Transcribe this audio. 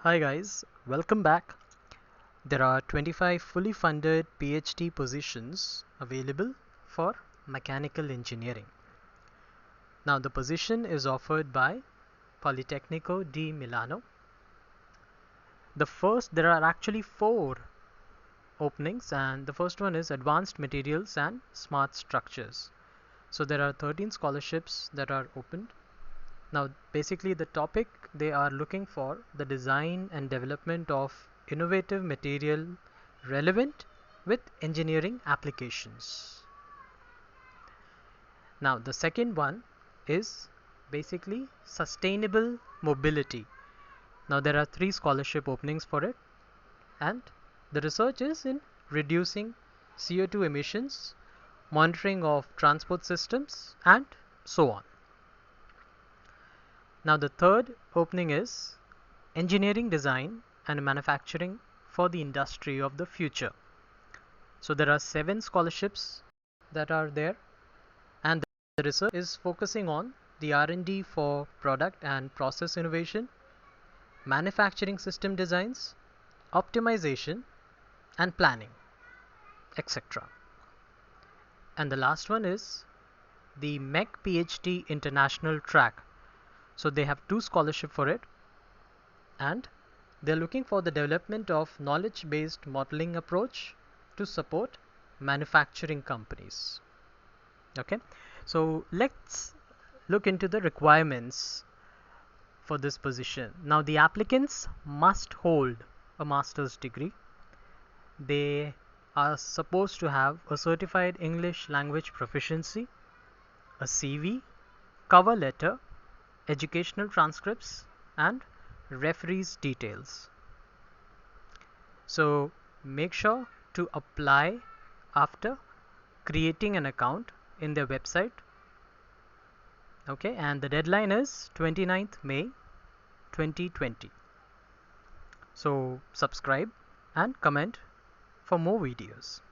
Hi guys, welcome back. There are 25 fully funded PhD positions available for mechanical engineering. Now the position is offered by Politecnico di Milano. There are actually 4 openings, and the first one is Advanced Materials and Smart Structures. So there are 13 scholarships that are opened. Now basically the topic they are looking for the design and development of innovative material relevant with engineering applications. Now the second one is basically sustainable mobility. Now there are 3 scholarship openings for it, and the research is in reducing CO2 emissions, monitoring of transport systems, and so on. Now the third opening is engineering design and manufacturing for the industry of the future. So there are 7 scholarships that are there, and the research is focusing on the R&D for product and process innovation, manufacturing system designs, optimization and planning, etc. And the last one is the MEC PhD international track. So they have 2 scholarship for it, and they're looking for the development of knowledge-based modeling approach to support manufacturing companies. Okay, so let's look into the requirements for this position. Now the applicants must hold a master's degree. They are supposed to have a certified English language proficiency, a CV, cover letter, educational transcripts, and referees details. So make sure to apply after creating an account in their website. Okay, and the deadline is 29th May 2020. So subscribe and comment for more videos.